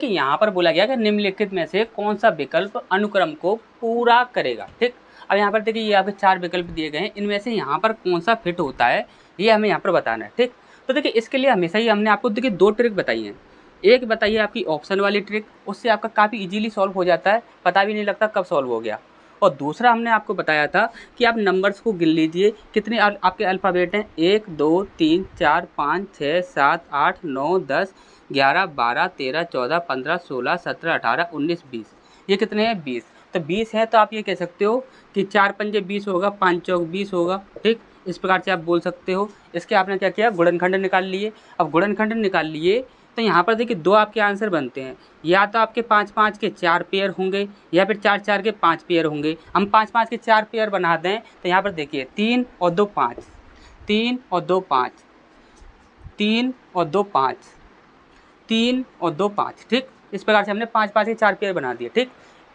कि यहाँ पर बोला गया कि निम्नलिखित में से कौन सा विकल्प अनुक्रम को पूरा करेगा। ठीक, अब यहाँ पर देखिए ये आपके 4 विकल्प दिए गए हैं, इनमें से यहाँ पर कौन सा फिट होता है ये हमें यहाँ पर बताना है। ठीक, तो देखिए इसके लिए हमेशा ही हमने आपको देखिए 2 ट्रिक बताई हैं। एक बताइए आपकी ऑप्शन वाली ट्रिक, उससे आपका काफ़ी इजीली सॉल्व हो जाता है, पता भी नहीं लगता कब सॉल्व हो गया। और दूसरा हमने आपको बताया था कि आप नंबर्स को गिन लीजिए, कितने आपके अल्फ़ाबेट हैं, 1 2 3 4 5 6 7 8 9 10 11 12 13 14 15 16 17 18 19 20। ये कितने हैं, 20। तो 20 है तो आप ये कह सकते हो कि 4 पंजे 20 होगा, 5 चौक 20 होगा। ठीक, इस प्रकार से आप बोल सकते हो। इसके आपने क्या किया, गुणनखंड निकाल लिए। अब गुणनखंड निकाल लिए तो यहाँ पर देखिए 2 आपके आंसर बनते हैं, या तो आपके 5 5 के 4 पेयर होंगे या फिर 4 4 के 5 पेयर होंगे। हम 5 5 के 4 पेयर बना दें तो यहाँ पर देखिए 3 और 2 5, 3 और 2 5, 3 और 2 5, 3 और 2 5। ठीक, इस प्रकार से हमने 5 5 के 4 पेयर बना दिए। ठीक,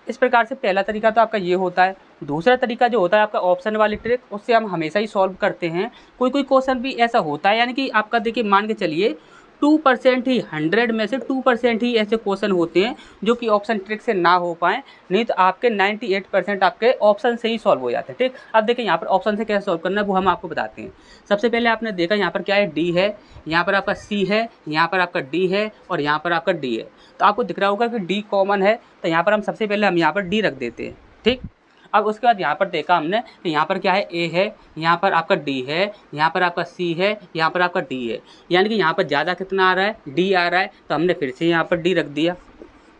इस प्रकार से पहला तरीका तो आपका ये होता है। दूसरा तरीका जो होता है आपका ऑप्शन वाली ट्रिक, उससे हम हमेशा ही सॉल्व करते हैं। कोई कोई क्वेश्चन भी ऐसा होता है, यानी कि आपका देखिए मान के चलिए 2% ही, 100 में से 2% ही ऐसे क्वेश्चन होते हैं जो कि ऑप्शन ट्रिक से ना हो पाएँ, नहीं तो आपके 98% आपके ऑप्शन से ही सॉल्व हो जाते हैं। ठीक, अब देखिए यहाँ पर ऑप्शन से कैसे सॉल्व करना है वो हम आपको बताते हैं। सबसे पहले आपने देखा यहाँ पर क्या है, डी है, यहाँ पर आपका सी है, यहाँ पर आपका डी है और यहाँ पर आपका डी है। तो आपको दिख रहा होगा कि डी कॉमन है, तो यहाँ पर हम सबसे पहले हम यहाँ पर डी रख देते हैं। ठीक, अब उसके बाद यहाँ पर देखा हमने कि यहाँ पर क्या है, ए है, यहाँ पर आपका डी है, यहाँ पर आपका सी है, यहाँ पर आपका डी है, यानी कि यहाँ पर ज़्यादा कितना आ रहा है, डी आ रहा है, तो हमने फिर से यहाँ पर डी रख दिया,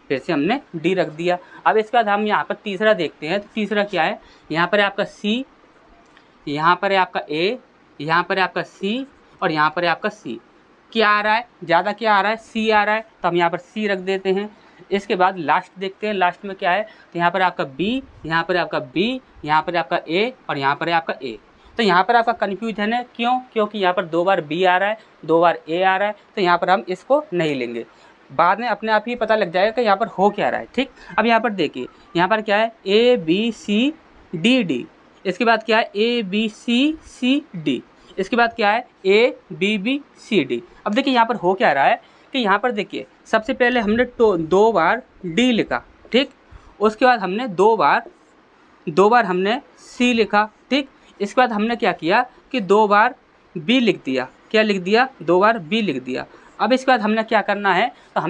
फिर से हमने डी रख दिया। अब इसके बाद हम यहाँ पर तीसरा देखते हैं, तो तीसरा क्या है, यहाँ पर है आपका सी, यहाँ पर है आपका ए, यहाँ पर है आपका सी और यहाँ पर है आपका सी। क्या आ रहा है, ज़्यादा क्या आ रहा है, सी आ रहा है, तो हम यहाँ पर सी रख देते हैं। इसके बाद लास्ट देखते हैं, लास्ट में क्या है, तो यहाँ पर आपका बी, यहाँ पर आपका बी, यहाँ पर आपका ए और यहाँ पर है आपका ए। तो यहाँ पर आपका कन्फ्यूजन है, क्यों, क्योंकि यहाँ पर 2 बार बी आ रहा है, 2 बार ए आ रहा है, तो यहाँ पर हम इसको नहीं लेंगे। बाद में अपने आप ही पता लग जाएगा कि यहाँ पर हो क्या रहा है। ठीक, अब यहाँ पर देखिए, यहाँ पर क्या है, A B C D D, इसके बाद क्या है, A B C C D, इसके बाद क्या है, A B B C D. अब देखिए यहाँ पर हो क्या रहा है कि यहाँ पर देखिए सबसे पहले हमने 2 बार डी लिखा। ठीक, उसके बाद हमने 2 बार हमने सी लिखा। ठीक, इसके बाद हमने क्या किया कि 2 बार बी लिख दिया। क्या लिख दिया, 2 बार बी लिख दिया। अब इसके बाद हमने क्या करना है, तो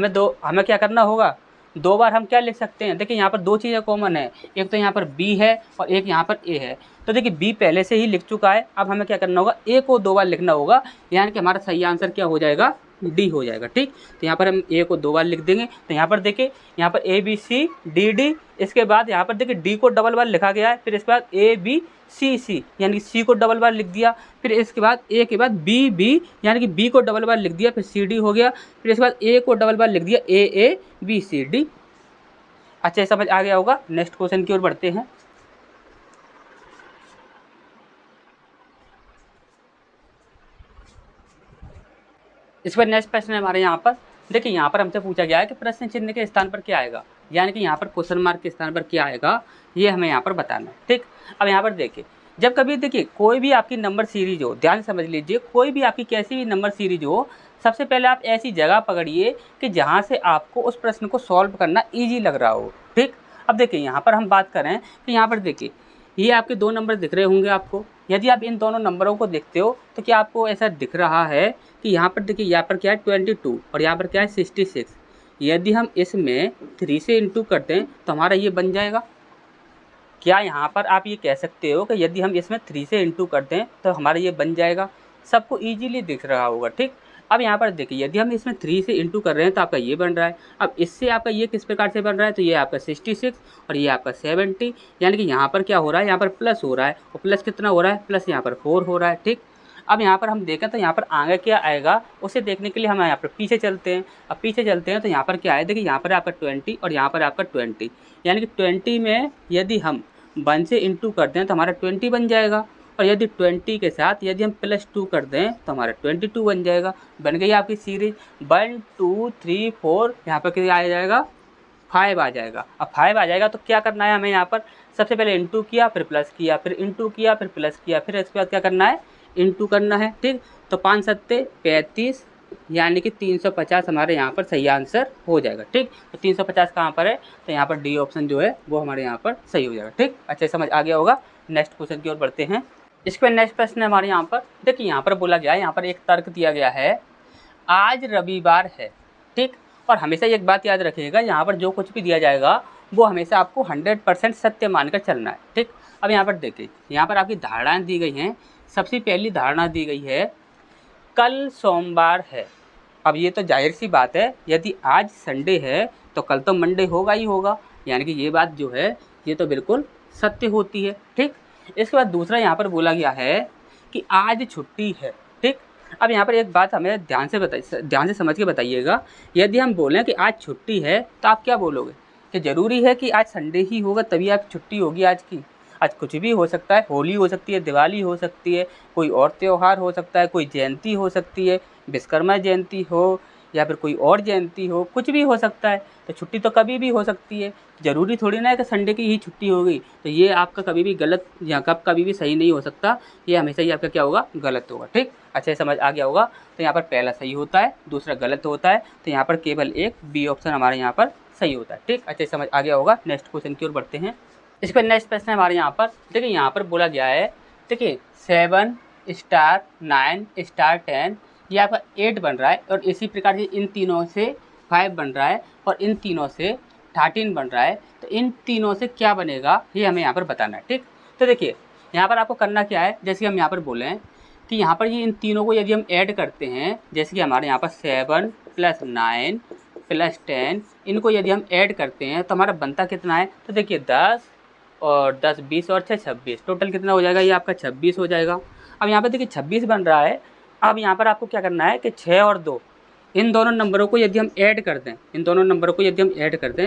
हमें क्या करना होगा, 2 बार हम क्या लिख सकते हैं, देखिए यहाँ पर 2 चीज़ें कॉमन है, एक तो यहाँ पर बी है और एक यहाँ पर ए है। तो देखिए बी पहले से ही लिख चुका है, अब हमें क्या करना होगा, ए को 2 बार लिखना होगा, यानी कि हमारा सही आंसर क्या हो जाएगा, डी हो जाएगा। ठीक, तो यहाँ पर हम ए को 2 बार लिख देंगे, तो यहाँ पर देखिए यहाँ पर A B C D D, इसके बाद यहाँ पर देखिए डी को डबल बार लिखा गया है, फिर इसके बाद ए बी सी सी, यानी कि सी को डबल बार लिख दिया, फिर इसके बाद ए के बाद बी बी, यानी कि बी को डबल बार लिख दिया, फिर सी डी हो गया, फिर इसके बाद ए को डबल बार लिख दिया, ए बी सी डी। अच्छा, समझ आ गया होगा। नेक्स्ट क्वेश्चन की ओर बढ़ते हैं। इस पर नेक्स्ट प्रश्न है हमारे यहाँ पर, देखिए यहाँ पर हमसे पूछा गया है कि प्रश्न चिन्ह के स्थान पर क्या आएगा, यानी कि यहाँ पर क्वेश्चन मार्क के स्थान पर क्या आएगा, ये हमें यहाँ पर बताना है। ठीक, अब यहाँ पर देखिए, जब कभी देखिए कोई भी आपकी नंबर सीरीज हो, ध्यान से समझ लीजिए, कोई भी आपकी कैसी भी नंबर सीरीज हो, सबसे पहले आप ऐसी जगह पकड़िए कि जहाँ से आपको उस प्रश्न को सॉल्व करना ईजी लग रहा हो। ठीक, अब देखिए यहाँ पर हम बात करें कि यहाँ पर देखिए ये आपके 2 नंबर दिख रहे होंगे आपको। यदि आप इन दोनों नंबरों को देखते हो तो क्या आपको ऐसा दिख रहा है कि यहाँ पर देखिए, यहाँ पर क्या है 22 और यहाँ पर क्या है 66। यदि हम इसमें 3 से इंटू करते हैं तो हमारा ये बन जाएगा। क्या यहाँ पर आप ये कह सकते हो कि यदि हम इसमें 3 से इंटू करते हैं तो हमारा ये बन जाएगा, सबको ईजीली दिख रहा होगा। ठीक, अब यहाँ पर देखिए, यदि हम इसमें 3 से इंटू कर रहे हैं तो आपका ये बन रहा है। अब इससे आपका ये किस प्रकार से बन रहा है, तो ये आपका 66 और ये आपका 70, यानी कि यहाँ पर क्या हो रहा है, यहाँ पर प्लस हो रहा है, और प्लस कितना हो रहा है, प्लस यहाँ पर 4 हो रहा है। ठीक, अब यहाँ पर हम देखें तो यहाँ पर आगे क्या आएगा, उसे देखने के लिए हम यहाँ पर पीछे चलते हैं। अब पीछे चलते हैं तो यहाँ पर क्या है, देखिए यहाँ पर आपका 20 और यहाँ पर आपका 20, यानी कि 20 में यदि हम 1 से इंटू कर दें तो हमारा 20 बन जाएगा, और यदि 20 के साथ यदि हम +2 कर दें तो हमारा 22 बन जाएगा। बन गई आपकी सीरीज 1 2 3 4, यहाँ पर क्या आ जाएगा, 5 आ जाएगा। अब 5 आ जाएगा तो क्या करना है हमें, यहाँ पर सबसे पहले इंटू किया, फिर प्लस किया, फिर इंटू किया, फिर प्लस किया, फिर इसके बाद क्या करना है, इंटू करना है। ठीक, तो 5 सत्ते 35, यानी कि 350 हमारे यहाँ पर सही आंसर हो जाएगा। ठीक, तो 350 कहाँ पर है, तो यहाँ पर डी ऑप्शन जो है वो हमारे यहाँ पर सही हो जाएगा। ठीक, अच्छे समझ आ गया होगा। नेक्स्ट क्वेश्चन की ओर बढ़ते हैं। इसके बाद नेक्स्ट प्रश्न है हमारे यहाँ पर, देखिए यहाँ पर बोला गया है, यहाँ पर एक तर्क दिया गया है, आज रविवार है। ठीक, और हमेशा एक बात याद रखिएगा, यहाँ पर जो कुछ भी दिया जाएगा वो हमेशा आपको 100% सत्य मानकर चलना है। ठीक, अब यहाँ पर देखिए, यहाँ पर आपकी धारणाएं दी गई हैं। सबसे पहली धारणा दी गई है कल सोमवार है। अब ये तो जाहिर सी बात है, यदि आज संडे है तो कल तो मंडे होगा ही होगा, यानी कि ये बात जो है ये तो बिल्कुल सत्य होती है। ठीक, इसके बाद दूसरा यहाँ पर बोला गया है कि आज छुट्टी है। ठीक, अब यहाँ पर एक बात हमें ध्यान से समझ के बताइएगा, यदि हम बोलें कि आज छुट्टी है तो आप क्या बोलोगे कि ज़रूरी है कि आज संडे ही होगा तभी आप छुट्टी होगी आज की? आज कुछ भी हो सकता है, होली हो सकती है, दिवाली हो सकती है, कोई और त्यौहार हो सकता है, कोई जयंती हो सकती है, विश्वकर्मा जयंती हो या फिर कोई और जयंती हो, कुछ भी हो सकता है। तो छुट्टी तो कभी भी हो सकती है, ज़रूरी थोड़ी ना है कि संडे की ही छुट्टी होगी। तो ये आपका कभी भी गलत या कभी भी सही नहीं हो सकता, ये हमेशा ही आपका क्या होगा, गलत होगा। ठीक, अच्छे समझ आ गया होगा। तो यहाँ पर पहला सही होता है, दूसरा गलत होता है, तो यहाँ पर केवल एक बी ऑप्शन हमारे यहाँ पर सही होता है। ठीक, अच्छे समझ आ गया होगा। नेक्स्ट क्वेश्चन की ओर बढ़ते हैं। इस पर नेक्स्ट प्रश्न है हमारे यहाँ पर, देखिए यहाँ पर बोला गया है, देखिए 7 स्टार 9 स्टार 10 ये आपका 8 बन रहा है, और इसी प्रकार से इन तीनों से 5 बन रहा है, और इन तीनों से 13 बन रहा है। तो इन तीनों से क्या बनेगा ये हमें यहाँ पर बताना है। ठीक, तो देखिए यहाँ पर आपको करना क्या है, जैसे हम यहाँ पर बोलें कि यहाँ पर ये इन तीनों को यदि हम ऐड करते हैं, जैसे कि हमारे यहाँ पर 7 + 9 + 10, इनको यदि हम ऐड करते हैं तो हमारा बनता कितना है, तो देखिए 10 और 10 20 और 6 26, टोटल कितना हो जाएगा, ये आपका 26 हो जाएगा। अब यहाँ पर देखिए 26 बन रहा है। अब यहाँ पर आपको क्या करना है कि 6 और 2 इन दोनों नंबरों को यदि हम ऐड कर दें,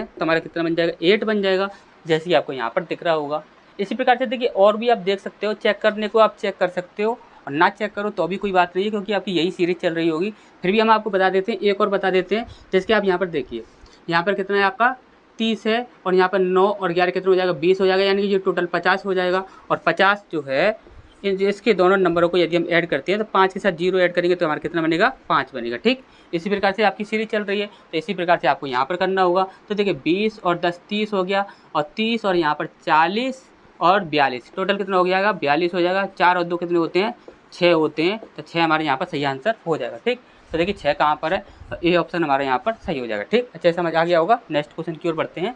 तो हमारा कितना बन जाएगा, 8 बन जाएगा, जैसे कि आपको यहाँ पर दिख रहा होगा। इसी प्रकार से देखिए और भी आप देख सकते हो, चेक करने को आप चेक कर सकते हो, और ना चेक करो तो भी कोई बात नहीं है, क्योंकि आपकी यही सीरीज़ चल रही होगी। फिर भी हम आपको बता देते हैं, एक और बता देते हैं, जैसे कि आप यहाँ पर देखिए, यहाँ पर कितना है आपका 30 है, और यहाँ पर 9 और 11 कितना हो जाएगा, 20 हो जाएगा, यानी कि ये टोटल 50 हो जाएगा। और 50 जो है इसके दोनों नंबरों को यदि हम ऐड करते हैं तो 5 के साथ 0 ऐड करेंगे तो हमारा कितना बनेगा, 5 बनेगा। ठीक, इसी प्रकार से आपकी सीरीज चल रही है, तो इसी प्रकार से आपको यहाँ पर करना होगा। तो देखिए 20 और 10 30 हो गया, और 30 और यहाँ पर 40 और 42, टोटल कितना हो जाएगा, 42 हो जाएगा। 4 और 2 कितने होते हैं, 6 होते हैं, तो 6 हमारे यहाँ पर सही आंसर हो जाएगा। ठीक, तो देखिए 6 कहाँ पर है, तो ए ऑप्शन हमारे यहाँ पर सही हो जाएगा। ठीक, अच्छे समझ आ गया होगा। नेक्स्ट क्वेश्चन की ओर बढ़ते हैं।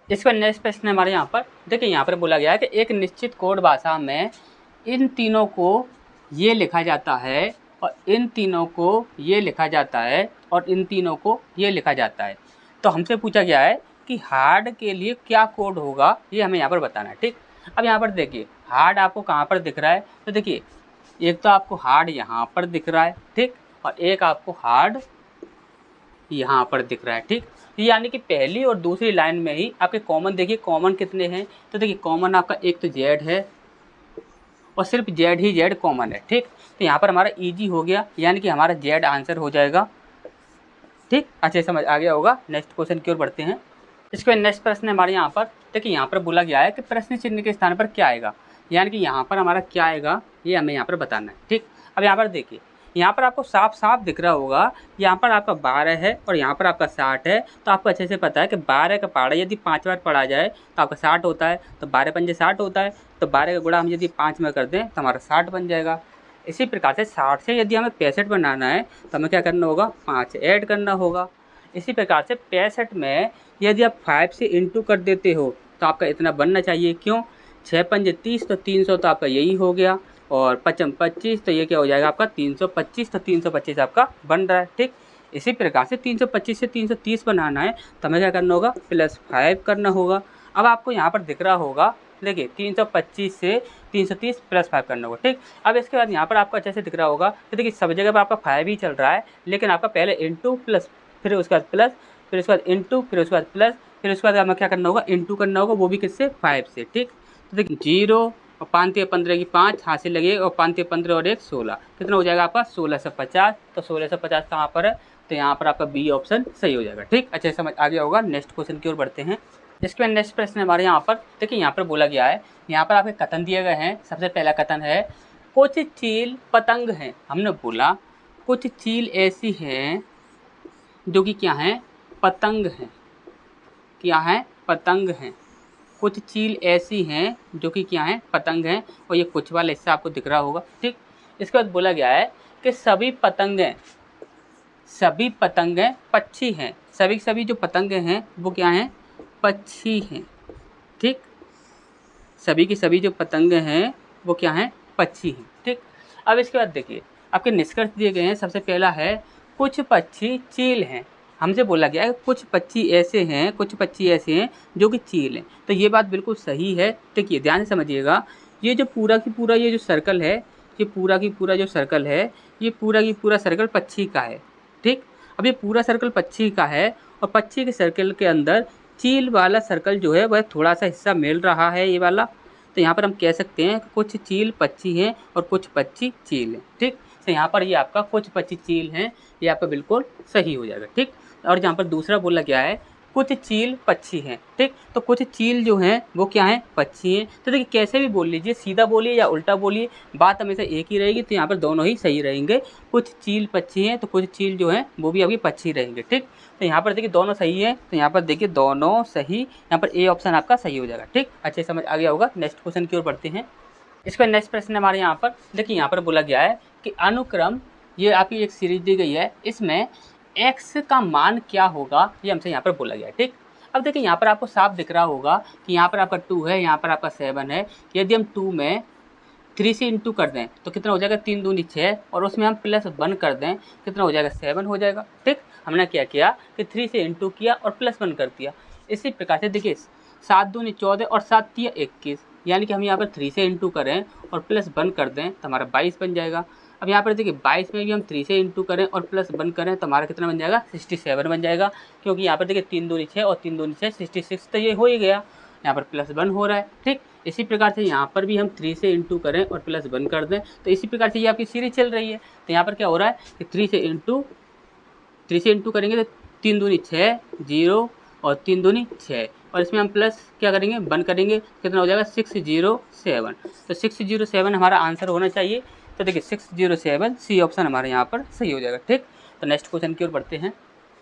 इसका नेक्स्ट प्रश्न है हमारे यहाँ पर, देखिए यहाँ पर बोला गया है कि एक निश्चित कोड भाषा में इन तीनों को ये लिखा जाता है, और इन तीनों को ये लिखा जाता है, और इन तीनों को ये लिखा जाता है। तो हमसे पूछा गया है कि हार्ड के लिए क्या कोड होगा, ये हमें यहाँ पर बताना है। ठीक, अब यहाँ पर देखिए हार्ड आपको कहाँ पर दिख रहा है, तो देखिए एक तो आपको हार्ड यहाँ पर दिख रहा है, ठीक, और एक आपको हार्ड यहाँ पर दिख रहा है। ठीक, यानी कि पहली और दूसरी लाइन में ही आपके कॉमन, देखिए कॉमन कितने हैं, तो देखिए कॉमन आपका एक तो जेड है, और सिर्फ जेड ही जेड कॉमन है। ठीक, तो यहाँ पर हमारा इजी हो गया, यानी कि हमारा जेड आंसर हो जाएगा। ठीक, अच्छे समझ आ गया होगा। नेक्स्ट क्वेश्चन की ओर बढ़ते हैं। इसके बाद नेक्स्ट प्रश्न है हमारे यहाँ पर, देखिए यहाँ पर बोला गया है कि प्रश्न चिन्ह के स्थान पर क्या आएगा, यानी कि यहाँ पर हमारा क्या आएगा ये हमें यहाँ पर बताना है। ठीक, अब यहाँ पर देखिए, यहाँ पर आपको साफ साफ दिख रहा होगा, यहाँ पर आपका 12 है और यहाँ पर आपका 60 है। तो आपको अच्छे से पता है कि 12 का पहाड़ा यदि 5 बार पढ़ा जाए तो आपका 60 होता है, तो 12 पंजे 60 होता है, तो 12 का गुणा हम यदि 5 में कर दें तो हमारा 60 बन जाएगा। इसी प्रकार से 60 से यदि हमें 65 बनाना है तो हमें क्या करना होगा, 5 ऐड करना होगा। इसी प्रकार से 65 में यदि आप 5 से इंटू कर देते हो तो आपका इतना बनना चाहिए, क्यों, 6 पंजे 30, तो 300 तो आपका यही हो गया, और 5 25, तो ये क्या हो जाएगा आपका 325, तो 325 आपका बन रहा है। ठीक, इसी प्रकार से 325 से 330 बनाना है तो हमें क्या करना होगा, +5 करना होगा। अब आपको यहाँ पर दिख रहा होगा, देखिए 325 से 330 +5 करना होगा। ठीक, अब इसके बाद यहाँ पर आपको अच्छे से दिख रहा होगा, तो देखिए सब जगह पर आपका 5 ही चल रहा है, लेकिन आपका पहले इंटू प्लस, फिर उसके बाद प्लस, फिर उसके बाद इंटू, फिर उसके बाद प्लस, फिर उसके बाद हमें क्या करना होगा, इंटू करना होगा, वो भी किससे, 5 से। ठीक, तो देखिए 0 और 5 × 15 की 5 हासिल लगे, और 5 × 15 और 1 16, कितना हो जाएगा आपका 1650। तो 1650 कहाँ पर है, तो यहाँ पर आपका बी ऑप्शन सही हो जाएगा। ठीक, अच्छे समझ आ गया होगा। नेक्स्ट क्वेश्चन की ओर बढ़ते हैं। इसके बाद नेक्स्ट प्रश्न हमारे यहाँ पर, देखिए यहाँ पर बोला गया है, यहाँ पर आपके कथन दिए गए हैं। सबसे पहला कथन है, कुछ चील पतंग हैं। हमने बोला कुछ चील ऐसी हैं जो कि क्या हैं, पतंग हैं। क्या हैं, पतंग हैं। कुछ चील ऐसी हैं जो कि क्या हैं, पतंग हैं। और ये कुछ वाला हिस्सा आपको दिख रहा होगा, ठीक। इसके बाद बोला गया है कि सभी पतंगें पक्षी हैं। सभी जो पतंगें हैं वो क्या हैं, पक्षी हैं, ठीक। सभी की सभी जो पतंगें हैं वो क्या हैं, पक्षी हैं, ठीक। अब इसके बाद देखिए आपके निष्कर्ष दिए गए हैं। सबसे पहला है कुछ पक्षी चील हैं। हमसे बोला गया है कुछ पक्षी ऐसे हैं जो कि चील हैं। तो ये बात बिल्कुल सही है। देखिए ध्यान से समझिएगा, ये जो पूरा की पूरा ये जो सर्कल है, ये पूरा की पूरा जो सर्कल है, ये पूरा की पूरा सर्कल पक्षी का है, ठीक। अब ये पूरा सर्कल पक्षी का है और पक्षी के सर्कल के अंदर चील वाला सर्कल जो है वह थोड़ा सा हिस्सा मिल रहा है, ये वाला। तो यहाँ पर हम कह सकते हैं कि कुछ चील पक्षी हैं और कुछ पक्षी चील हैं, ठीक। तो यहाँ पर ये आपका कुछ पक्षी चील हैं, ये आपका बिल्कुल सही हो जाएगा, ठीक। और यहाँ पर दूसरा बोला गया है कुछ चील पक्षी हैं, ठीक। तो कुछ चील जो हैं वो क्या हैं, पक्षी हैं। तो देखिए कैसे भी बोल लीजिए, सीधा बोलिए या उल्टा बोलिए, बात हमेशा एक ही रहेगी। तो यहाँ पर दोनों ही सही रहेंगे। कुछ चील पक्षी हैं तो कुछ चील जो हैं वो भी आपके पक्षी रहेंगे, ठीक। तो यहाँ पर देखिए दोनों सही है, तो यहाँ पर देखिए दोनों सही, यहाँ पर ए ऑप्शन आपका सही हो जाएगा, ठीक। अच्छे समझ आ गया होगा। नेक्स्ट क्वेश्चन की ओर बढ़ते हैं। इसका नेक्स्ट प्रश्न हमारे यहाँ पर देखिए, यहाँ पर बोला गया है कि अनुक्रम, ये आपकी एक सीरीज दी गई है, इसमें x का मान क्या होगा, ये हमसे यहाँ पर बोला गया है, ठीक। अब देखिए यहाँ पर आपको साफ दिख रहा होगा कि यहाँ पर आपका 2 है, यहाँ पर आपका 7 है। यदि हम 2 में 3 से इंटू कर दें तो कितना हो जाएगा, 3 दूनी 6, और उसमें हम +1 कर दें कितना हो जाएगा, 7 हो जाएगा, ठीक। हमने क्या किया कि 3 से इंटू किया और +1 कर दिया। इसी प्रकार से देखिए 7 दूनी 14 और 7 तिया 21, यानी कि हम यहाँ पर 3 से इंटू करें और +1 कर दें तो हमारा 22 बन जाएगा। अब यहाँ पर देखिए 22 में भी हम 3 से इंटू करें और +1 करें तो हमारा कितना बन जाएगा, 67 बन जाएगा। क्योंकि यहाँ पर देखिए 3 दूनी 6 और 3 दूनी 6 66, तो ये हो ही गया, यहाँ पर +1 हो रहा है, ठीक। इसी प्रकार से यहाँ पर भी हम 3 से इंटू करें और +1 कर दें, तो इसी प्रकार से ये आपकी सीरीज चल रही है। तो यहाँ पर क्या हो रहा है कि 3 से इंटू करेंगे तो 3 दूनी 6 0 और 3 दूनी 6, और इसमें हम प्लस क्या करेंगे, 1 करेंगे, कितना हो जाएगा 607। तो 607 हमारा आंसर होना चाहिए। तो देखिए 607 सी ऑप्शन हमारे यहाँ पर सही हो जाएगा, ठीक। तो नेक्स्ट क्वेश्चन की ओर बढ़ते हैं।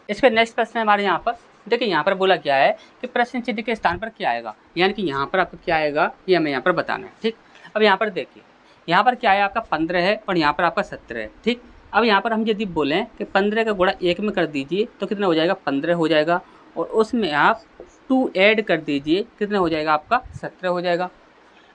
इसका नेक्स्ट प्रश्न है हमारे यहाँ पर, देखिए यहाँ पर बोला गया है कि प्रश्न चिन्ह के स्थान पर क्या आएगा, यानी कि यहाँ पर आपको क्या आएगा ये हमें यहाँ पर बताना है, ठीक। अब यहाँ पर देखिए यहाँ पर क्या है, आपका 15 है और यहाँ पर आपका 17 है, ठीक। अब यहाँ पर हम यदि बोलें कि 15 का गुणा 1 में कर दीजिए तो कितना हो जाएगा, 15 हो जाएगा, और उसमें आप 2 ऐड कर दीजिए, कितना हो जाएगा आपका 17 हो जाएगा।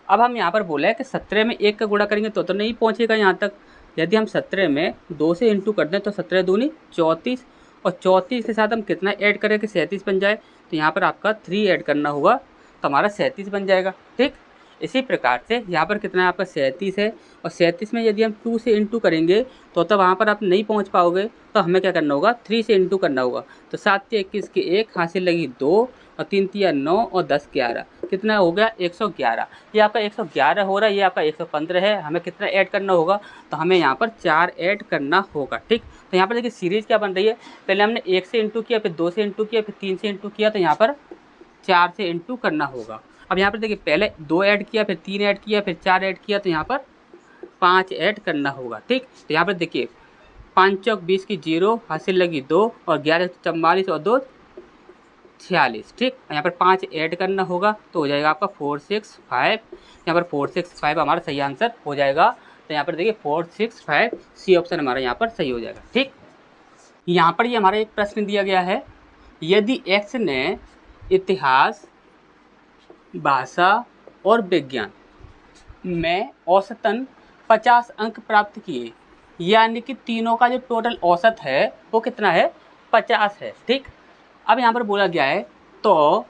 अब हम यहाँ पर बोले कि 17 में 1 का गुणा करेंगे तो नहीं पहुँचेगा यहाँ तक। यदि हम 17 में 2 से इंटू कर दें तो 17 दूनी 34, और 34 के साथ हम कितना ऐड करें कि 37 बन जाए, तो यहाँ पर आपका 3 ऐड करना होगा तो हमारा 37 बन जाएगा, ठीक। इसी प्रकार से यहाँ पर कितना है आपका 37 है, और 37 में यदि हम 2 से इंटू करेंगे तो तब वहाँ पर आप नहीं पहुँच पाओगे, तो हमें क्या करना होगा, 3 से इंटू करना होगा। तो 7 तिया 21 के 1, हासिल लगी 2, और 3 तिया 9 और 10 11, कितना हो गया 111। ये आपका 111 हो रहा है, ये आपका 115 है। हमें कितना ऐड करना होगा, तो हमें यहाँ पर 4 ऐड करना होगा, ठीक। तो यहाँ पर देखिए सीरीज़ क्या बन रही है, पहले हमने 1 से इंटू किया, फिर 2 से इंटू किया, फिर 3 से इंटू किया, तो यहाँ पर 4 से इंटू करना होगा। अब यहाँ पर देखिए पहले 2 ऐड किया, फिर 3 ऐड किया, फिर 4 ऐड किया, तो यहाँ पर 5 ऐड करना होगा, ठीक। तो यहाँ पर देखिए 5 चौक 20 की 0, हासिल लगी 2, और 11 44 और 2 46, ठीक। यहाँ पर 5 ऐड करना होगा तो हो जाएगा आपका 465। यहाँ पर 465 हमारा सही आंसर हो जाएगा। तो यहाँ पर देखिए 465 सी ऑप्शन हमारा यहाँ पर सही हो जाएगा, ठीक। यहाँ पर ये हमारा एक प्रश्न दिया गया है, यदि x ने इतिहास, भाषा और विज्ञान में औसतन 50 अंक प्राप्त किए, यानी कि तीनों का जो टोटल औसत है वो कितना है, 50 है, ठीक। अब यहाँ पर बोला गया है तो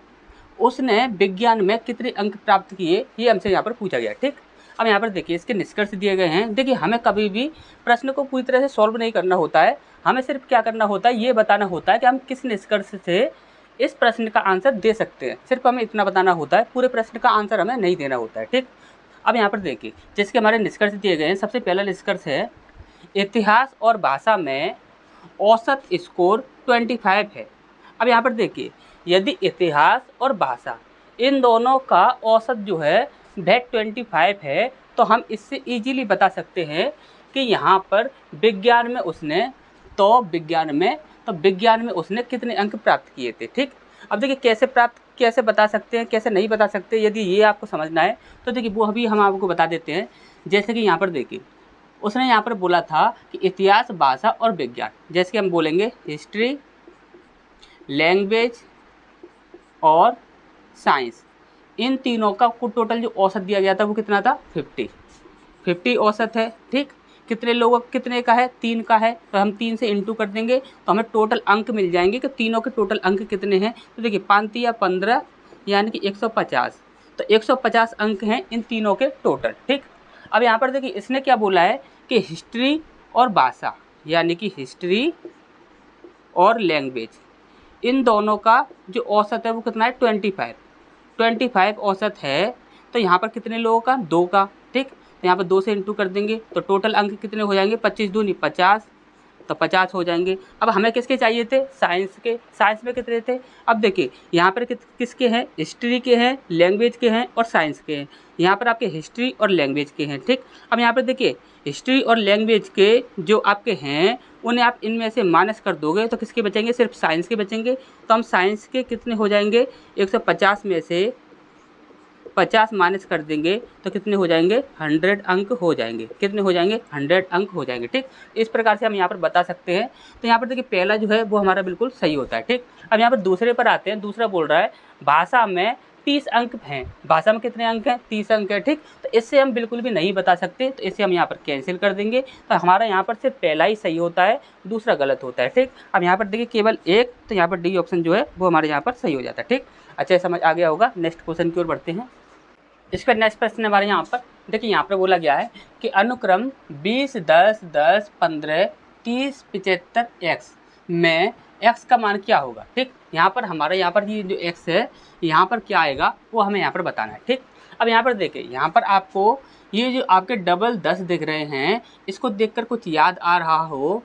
उसने विज्ञान में कितने अंक प्राप्त किए, ये हमसे यहाँ पर पूछा गया, ठीक। अब यहाँ पर देखिए इसके निष्कर्ष दिए गए हैं। देखिए हमें कभी भी प्रश्न को पूरी तरह से सॉल्व नहीं करना होता है, हमें सिर्फ क्या करना होता है, ये बताना होता है कि हम किस निष्कर्ष से इस प्रश्न का आंसर दे सकते हैं। सिर्फ हमें इतना बताना होता है, पूरे प्रश्न का आंसर हमें नहीं देना होता है, ठीक। अब यहाँ पर देखिए जिसके हमारे निष्कर्ष दिए गए हैं, सबसे पहला निष्कर्ष है इतिहास और भाषा में औसत स्कोर 25 है। अब यहाँ पर देखिए यदि इतिहास और भाषा इन दोनों का औसत जो है वह 25 है, तो हम इससे इजीली बता सकते हैं कि यहाँ पर विज्ञान में उसने कितने अंक प्राप्त किए थे। ठीक, अब देखिए कैसे बता सकते हैं, कैसे नहीं बता सकते, यदि ये आपको समझना है तो देखिए वो अभी हम आपको बता देते हैं। जैसे कि यहाँ पर देखिए उसने यहाँ पर बोला था कि इतिहास, भाषा और विज्ञान, जैसे कि हम बोलेंगे हिस्ट्री, लैंग्वेज और साइंस, इन तीनों का कुल टोटल जो औसत दिया गया था वो कितना था, 50 औसत है। ठीक, कितने लोगों कितने का है, 3 का है, तो हम 3 से इंटू कर देंगे तो हमें टोटल अंक मिल जाएंगे कि तीनों के टोटल अंक कितने हैं। तो देखिए 5 या 15 यानी कि 150, तो 150 अंक हैं इन तीनों के टोटल। ठीक, अब यहाँ पर देखिए इसने क्या बोला है कि हिस्ट्री और भाषा यानी कि हिस्ट्री और लैंग्वेज, इन दोनों का जो औसत है वो कितना है, 25 औसत है। तो यहाँ पर कितने लोगों का, 2 का। ठीक, तो यहाँ पर 2 से इंटू कर देंगे तो टोटल अंक कितने हो जाएंगे, 25 दूनी 50, तो 50 हो जाएंगे। अब हमें किसके चाहिए थे, साइंस के। साइंस में कितने थे, अब देखिए यहाँ पर किसके हैं, हिस्ट्री के हैं, लैंग्वेज के हैं और साइंस के हैं। यहाँ पर आपके हिस्ट्री और लैंग्वेज के हैं। ठीक, अब यहाँ पर देखिए हिस्ट्री और लैंग्वेज के जो आपके हैं उन्हें आप इनमें से माइनस कर दोगे तो किसके बचेंगे, सिर्फ साइंस के बचेंगे। तो हम साइंस के कितने हो जाएंगे, 150 में से 50 माइनस कर देंगे तो कितने हो जाएंगे, 100 अंक हो जाएंगे। कितने हो जाएंगे, 100 अंक हो जाएंगे। ठीक, इस प्रकार से हम यहाँ पर बता सकते हैं। तो यहाँ पर देखिए पहला जो है वो हमारा बिल्कुल सही होता है। ठीक, अब यहाँ पर दूसरे पर आते हैं। दूसरा बोल रहा है भाषा में 30 अंक हैं। भाषा में कितने अंक हैं, 30 अंक है। ठीक, तो इससे हम बिल्कुल भी नहीं बता सकते, तो इससे हम यहाँ पर कैंसिल कर देंगे। तो हमारा यहाँ पर सिर्फ पहला ही सही होता है, दूसरा गलत होता है। ठीक, अब यहाँ पर देखिए केवल एक, तो यहाँ पर डी ऑप्शन जो है वो हमारे यहाँ पर सही हो जाता है। ठीक, अच्छा समझ आ गया होगा। नेक्स्ट क्वेश्चन की ओर बढ़ते हैं। इसका नेक्स्ट प्रश्न हमारे यहाँ पर देखिए, यहाँ पर बोला गया है कि अनुक्रम 20, 10, 10, 15, 30, 75 x में x का मान क्या होगा। ठीक, यहाँ पर हमारे यहाँ पर ये जो x है यहाँ पर क्या आएगा वो हमें यहाँ पर बताना है। ठीक, अब यहाँ पर देखिए यहाँ पर आपको ये जो आपके डबल 10 दिख रहे हैं, इसको देखकर कुछ याद आ रहा हो।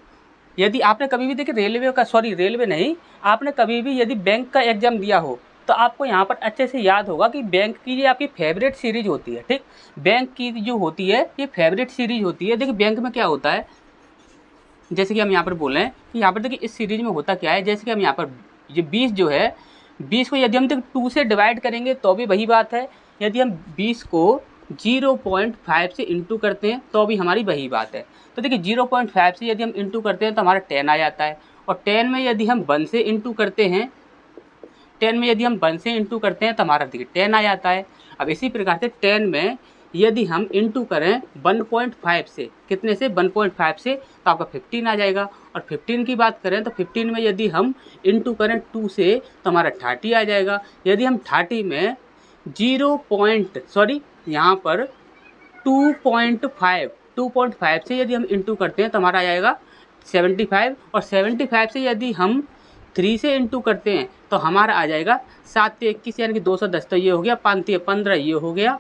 यदि आपने कभी भी देखिए रेलवे नहीं, आपने कभी भी यदि बैंक का एग्जाम दिया हो तो आपको यहाँ पर अच्छे से याद होगा कि बैंक की ये आपकी फेवरेट सीरीज होती है। ठीक, बैंक की जो होती है ये फेवरेट सीरीज होती है। देखिए बैंक में क्या होता है, जैसे कि हम यहाँ पर बोल रहे हैं कि यहाँ पर देखिए इस सीरीज में होता क्या है, जैसे कि हम यहाँ पर ये 20 जो है, 20 को यदि हम 2 से डिवाइड करेंगे तो भी वही बात है। यदि हम 20 को 0.5 से इंटू करते हैं तो भी हमारी वही बात है। तो देखिए 0.5 से यदि हम इंटू करते हैं तो हमारा 10 आ जाता है, और 10 में यदि हम 1 से इंटू करते हैं, 10 में यदि हम 1 से इंटू करते हैं तो हमारा देखिए 10 आ जाता है। अब इसी प्रकार से 10 में यदि हम इंटू करें 1.5 से, कितने से, 1.5 से, तो आपका 15 आ जाएगा। और 15 की बात करें तो 15 में यदि हम इंटू करें 2 से तो हमारा 30 आ जाएगा। यदि हम 30 में यहाँ पर 2.5 से यदि हम इंटू करते हैं तो हमारा आ जाएगा 75, और 75 से यदि हम 3 से इंटू करते हैं तो हमारा आ जाएगा 7 से 21 यानी कि 210, तो ये हो गया, 5 से 15 ये हो गया।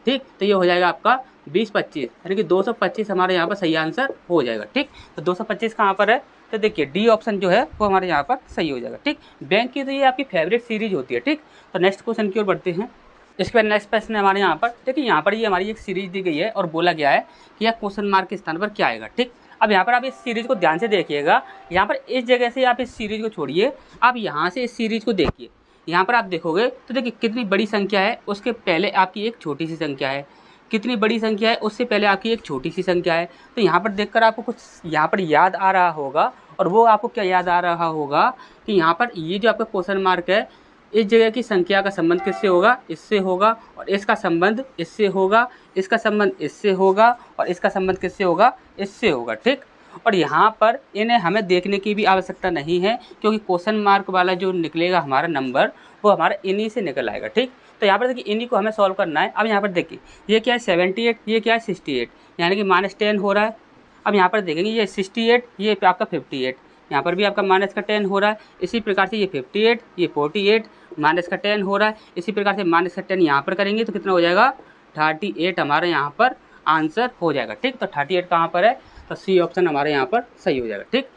ठीक, तो ये हो जाएगा आपका 20, 25 यानी कि 225 हमारे यहाँ पर सही आंसर हो जाएगा। ठीक, तो 225 कहाँ पर है, तो देखिए डी ऑप्शन जो है वो हमारे यहाँ पर सही हो जाएगा। ठीक, बैंक की तो ये आपकी फेवरेट सीरीज होती है। ठीक, तो नेक्स्ट क्वेश्चन की ओर बढ़ते हैं। इसके बाद नेक्स्ट प्रश्न है हमारे यहाँ पर, देखिए यहाँ पर ये हमारी एक सीरीज दी गई है और बोला गया है कि यह क्वेश्चन मार्क के स्थान पर क्या आएगा। ठीक, अब यहाँ पर आप इस सीरीज को ध्यान से देखिएगा। यहाँ पर इस जगह से आप इस सीरीज को छोड़िए, आप यहाँ से इस सीरीज को देखिए। यहाँ पर आप देखोगे तो देखिए कितनी बड़ी संख्या है, उसके पहले आपकी एक छोटी सी संख्या है, कितनी बड़ी संख्या है, उससे पहले आपकी एक छोटी सी संख्या है। तो यहाँ पर देखकर आपको कुछ यहाँ पर याद आ रहा होगा, और वो आपको क्या याद आ रहा होगा कि यहाँ पर ये जो आपका क्वेश्चन मार्क है, इस जगह की संख्या का संबंध किससे होगा, इससे होगा, और इसका संबंध इससे होगा, इसका संबंध इससे होगा, और इसका संबंध किससे होगा, इससे होगा। ठीक, और यहाँ पर इन्हें हमें देखने की भी आवश्यकता नहीं है, क्योंकि क्वेश्चन मार्क वाला जो निकलेगा हमारा नंबर वो हमारा इन्हीं से निकल आएगा। ठीक, तो यहाँ पर देखिए इन्हीं को हमें सॉल्व करना है। अब यहाँ पर देखिए ये क्या है 78, ये क्या है 68, यानी कि -10 हो रहा है। अब यहाँ पर देखेंगे ये 68, ये आपका 58, यहाँ पर भी आपका माइनस का 10 हो रहा है। इसी प्रकार से ये 58, ये 48, माइनस का 10 हो रहा है। इसी प्रकार से माइनस का 10 यहाँ पर करेंगे तो कितना हो जाएगा, 38 हमारे यहाँ पर आंसर हो जाएगा। ठीक, तो 38 कहाँ पर है, तो सी ऑप्शन हमारे यहाँ पर सही हो जाएगा। ठीक।